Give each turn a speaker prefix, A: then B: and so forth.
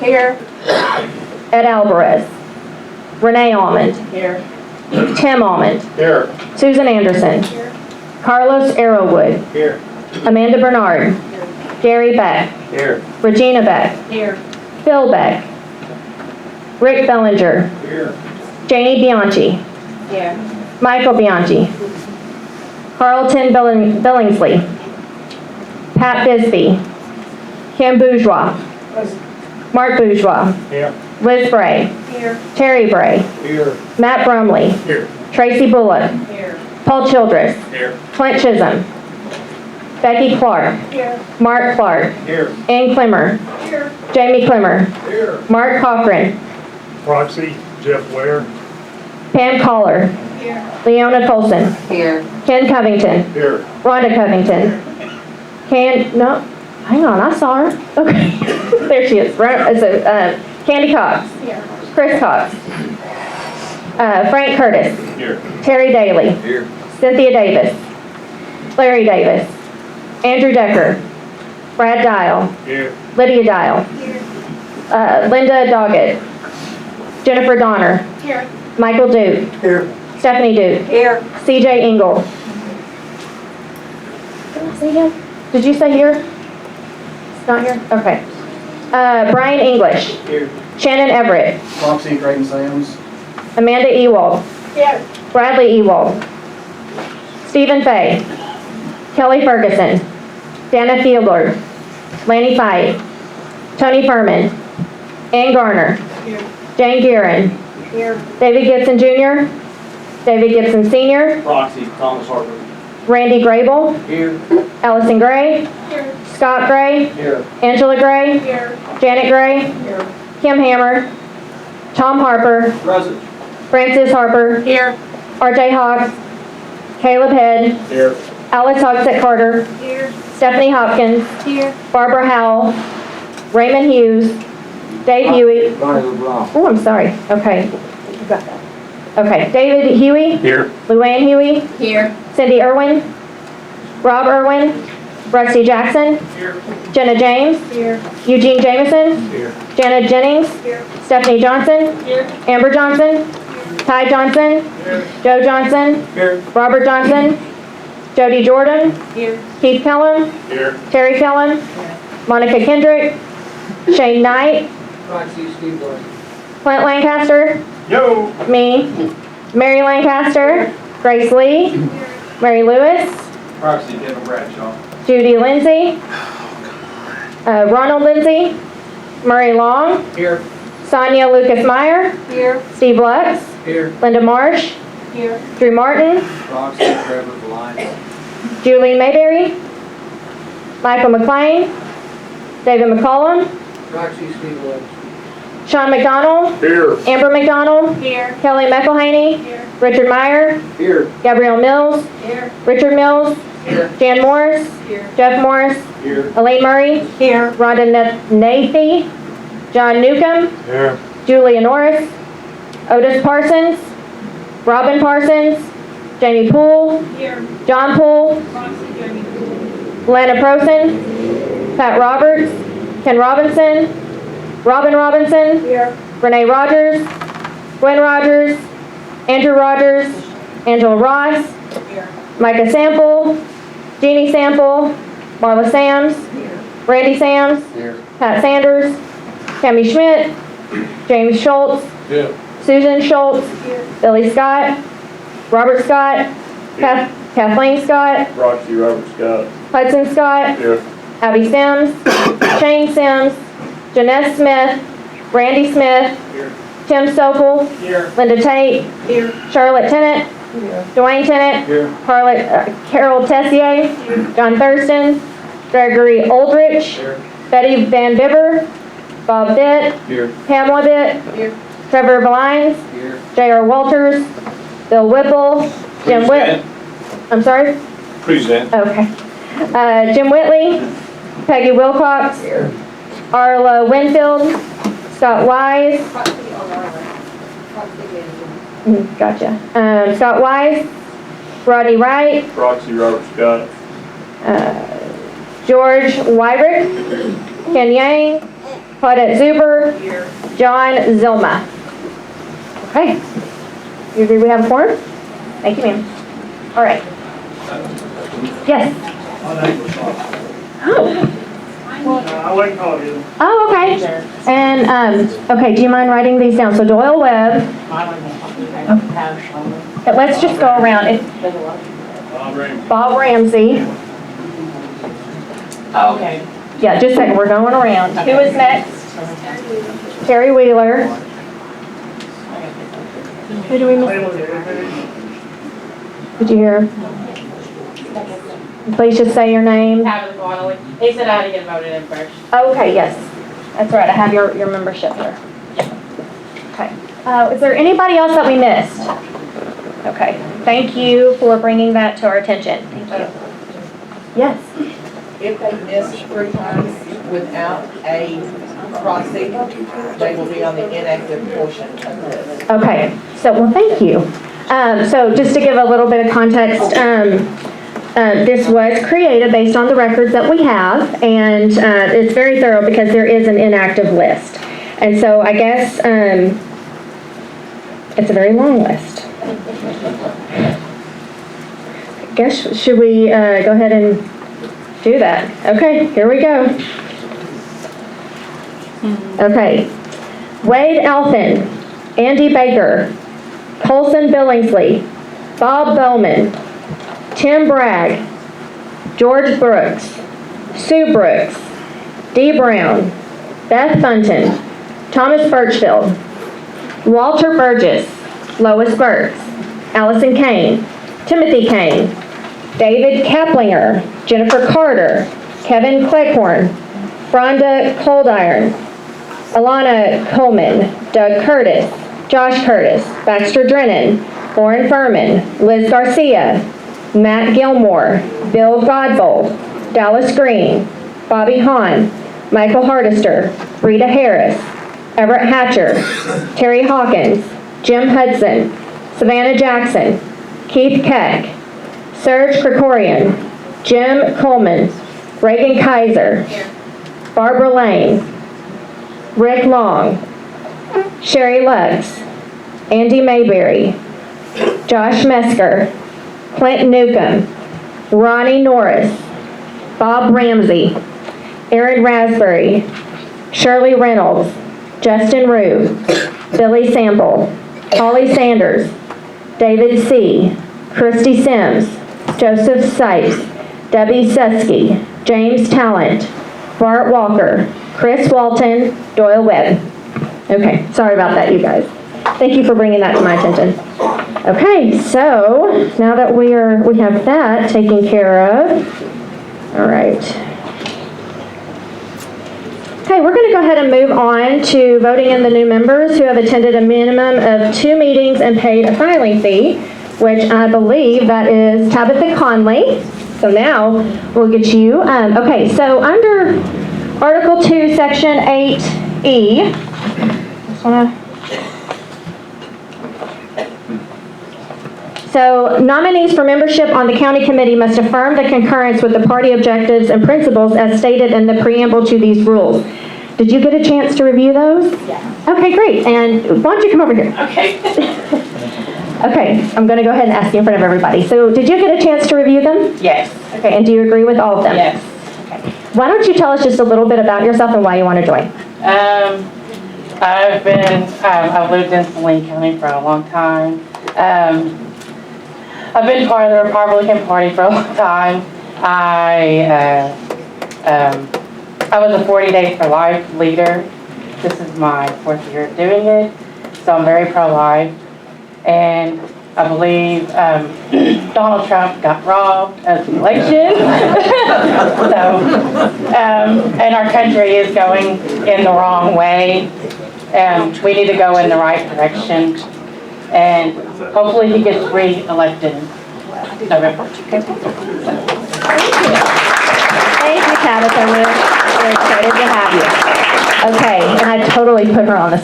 A: Here.
B: Ed Alvarez. Renee Almond.
A: Here.
B: Tim Almond.
C: Here.
B: Susan Anderson.
A: Here.
B: Carlos Arrowwood.
C: Here.
B: Amanda Bernard. Gary Beck.
C: Here.
B: Regina Beck.
A: Here.
B: Phil Beck. Rick Bellinger.
C: Here.
B: Janie Bianchi.
A: Here.
B: Michael Bianchi. Carlton Billingsley. Pat Bisbee. Kim Bourgeois. Mark Bourgeois.
C: Here.
B: Liz Bray.
A: Here.
B: Terry Bray.
C: Here.
B: Matt Brumley.
C: Here.
B: Tracy Bullock.
A: Here.
B: Paul Childress.
C: Here.
B: Clint Chisholm. Becky Clark.
A: Here.
B: Mark Clark.
C: Here.
B: Ann Clemmer.
A: Here.
B: Jamie Clemmer.
C: Here.
B: Mark Cochran.
C: Proxy, Jeff Ware.
B: Pam Collar.
A: Here.
B: Leona Colson.
A: Here.
B: Ken Covington.
C: Here.
B: Rhonda Covington. No, hang on, I saw her. Okay, there she is. Candy Cox.
A: Here.
B: Chris Cox. Frank Curtis.
C: Here.
B: Terry Daly.
C: Here.
B: Cynthia Davis. Larry Davis. Andrew Decker. Brad Dial.
C: Here.
B: Lydia Dial.
A: Here.
B: Linda Doggett. Jennifer Donner.
A: Here.
B: Michael Duke.
C: Here.
B: Stephanie Duke.
A: Here.
B: CJ Engel. Did I say him? Did you say here? It's not here? Okay. Brian English.
C: Here.
B: Shannon Everett.
C: Proxy, Creighton Sams.
B: Amanda Ewald.
A: Here.
B: Bradley Ewald. Stephen Fay. Kelly Ferguson. Dana Fiedler. Lanny Fight. Tony Furman. Ann Garner.
A: Here.
B: Jane Guerin.
A: Here.
B: David Gibson Jr. David Gibson Sr.
C: Proxy, Thomas Harper.
B: Randy Grable.
C: Here.
B: Allison Gray.
A: Here.
B: Scott Gray.
C: Here.
B: Angela Gray.
A: Here.
B: Janet Gray.
A: Here.
B: Kim Hammer. Tom Harper.
C: Present.
B: Francis Harper.
A: Here.
B: RJ Hawks. Caleb Head.
C: Here.
B: Alex Hogsett Carter.
A: Here.
B: Stephanie Hopkins.
A: Here.
B: Barbara Howell. Raymond Hughes. Dave Huey.
C: Ronnie LeBlanc.
B: Oh, I'm sorry. Okay. You got that. Okay. David Huey.
C: Here.
B: Luann Huey.
A: Here.
B: Cindy Irwin. Rob Irwin. Rusty Jackson.
C: Here.
B: Jenna James.
A: Here.
B: Eugene Jameson.
C: Here.
B: Janet Jennings.
A: Here.
B: Stephanie Johnson.
A: Here.
B: Amber Johnson. Ty Johnson.
C: Here.
B: Joe Johnson.
C: Here.
B: Robert Johnson. Jody Jordan.
A: Here.
B: Keith Kellum.
C: Here.
B: Terry Kellum. Monica Kendrick. Shane Knight.
C: Proxy, Steve Gordon.
B: Clint Lancaster.
C: Yo.
B: Me. Mary Lancaster. Grace Lee. Mary Lewis.
C: Proxy, Devin Bradshaw.
B: Judy Lindsay. Ronald Lindsay. Murray Long.
C: Here.
B: Sonia Lucas Meyer.
A: Here.
B: Steve Lux.
C: Here.
B: Linda Marsh.
A: Here.
B: Drew Martin.
C: Proxy, Trevor Blind.
B: Julie Mayberry. Michael McLean. David McCollum.
C: Proxy, Steve Woods.
B: Sean McDonald.
C: Here.
B: Amber McDonald.
A: Here.
B: Kelly McElhaney.
A: Here.
B: Richard Meyer.
C: Here.
B: Gabrielle Mills.
A: Here.
B: Richard Mills.
C: Here.
B: Jan Morris.
A: Here.
B: Jeff Morris.
C: Here.
B: Elaine Murray.
A: Here.
B: Rhonda Nathy. John Newcomb.
C: Here.
B: Julia Norris. Otis Parsons. Robin Parsons. Jamie Poole.
A: Here.
B: John Poole.
A: Proxy, Jamie.
B: Lana Prosen. Pat Roberts. Ken Robinson. Robin Robinson.
A: Here.
B: Renee Rogers. Gwen Rogers. Andrew Rogers. Angela Ross.
A: Here.
B: Micah Sample. Jeannie Sample. Marla Sams.
A: Here.
B: Randy Sams.
C: Here.
B: Pat Sanders. Tammy Schmidt. James Schultz.
C: Yeah.
B: Susan Schultz.
A: Here.
B: Billy Scott. Robert Scott. Kathleen Scott.
C: Proxy, Robert Scott.
B: Hudson Scott.
C: Here.
B: Abby Sims. Shane Sims. Janesse Smith. Randy Smith.
C: Here.
B: Tim Sopel.
C: Here.
B: Linda Tate.
A: Here.
B: Charlotte Tennant.
A: Here.
B: Dwayne Tennant.
C: Here.
B: Carol Tessier. John Thurston. Gregory Oldrich.
C: Here.
B: Betty Van Bibber. Bob Bitt.
C: Here.
B: Pamela Bitt.
A: Here.
B: Trevor Valines.
C: Here.
B: J.R. Walters. Bill Whipple. Jim Whit. I'm sorry?
C: Present.
B: Okay. Jim Whitley. Peggy Wilcox.
C: Here.
B: Arla Winfield. Scott Wise.
A: Proxy, Proxy,
B: Gotcha. Scott Wise. Rodney Wright.
C: Proxy, Robert Scott.
B: George Wyrick. Ken Yang. Claudette Zuber. John Zilma. Okay. You agree we have a quorum? Thank you, ma'am. All right. Yes. Oh.
C: I wouldn't call you.
B: Oh, okay. And, okay, do you mind writing these down? So Doyle Webb. Let's just go around. Bob Ramsey.
A: Oh, okay.
B: Yeah, just a second. We're going around. Who is next? Terry Wheeler. Who do we miss? Did you hear? Please just say your name.
A: He said I had to get voted in first.
B: Okay, yes. That's right. I have your membership here. Okay. Is there anybody else that we missed? Okay. Thank you for bringing that to our attention. Thank you. Yes.
D: If they miss 3 times without a crossing, they will be on the inactive portion of this.
B: Okay. So, well, thank you. So just to give a little bit of context, this was created based on the records that we have, and it's very thorough because there is an inactive list. And so I guess it's a very long list. I guess, should we go ahead and do that? Okay, here we go. Okay. Wade Alphen, Andy Baker, Colson Billingsley, Bob Bowman, Tim Bragg, George Brooks, Sue Brooks, Dee Brown, Beth Bunton, Thomas Birchfield, Walter Burgess, Lois Burks, Allison Kane, Timothy Kane, David Kaplinger, Jennifer Carter, Kevin Cleghorn, Rhonda Coldiron, Alana Coleman, Doug Curtis, Josh Curtis, Baxter Drennan, Lauren Furman, Liz Garcia, Matt Gilmore, Bill Godbold, Dallas Green, Bobby Hahn, Michael Hardister, Rita Harris, Everett Hatcher, Terry Hawkins, Jim Hudson, Savannah Jackson, Keith Keck, Serge Krikorian, Jim Coleman, Reagan Kaiser, Barbara Lane, Rick Long, Sherry Lux, Andy Mayberry, Josh Mesker, Clint Newcomb, Ronnie Norris, Bob Ramsey, Aaron Raspberry, Shirley Reynolds, Justin Rue, Billy Sample, Holly Sanders, David C., Christy Sims, Joseph Sipes, Debbie Susky, James Talent, Bart Walker, Chris Walton, Doyle Webb. Okay, sorry about that, you guys. Thank you for bringing that to my attention. Okay, so now that we have that taken care of, all right. Okay, we're going to go ahead and move on to voting in the new members who have attended a minimum of 2 meetings and paid a filing fee, which I believe that is Tabitha Conley. So now we'll get you. Okay, so under Article 2, Section 8E, just want to. So nominees for membership on the county committee must affirm the concurrence with the party objectives and principles as stated in the preamble to these rules. Did you get a chance to review those?
A: Yeah.
B: Okay, great. And why don't you come over here?
A: Okay.
B: Okay, I'm going to go ahead and ask you in front of everybody. So did you get a chance to review them?
A: Yes.
B: Okay, and do you agree with all of them?
A: Yes.
B: Okay. Why don't you tell us just a little bit about yourself and why you want to join?
A: I've lived in Saline County for a long time. I've been part of the Republican Party for a long time. I was a 40 Days for Life leader. This is my 4th year of doing it, so I'm very pro-life. And I believe Donald Trump got robbed of the election. And our country is going in the wrong way. We need to go in the right direction. And hopefully he gets re-elected in November.
B: Thank you, Tabitha. We're excited to have you. Okay, and I totally put her on the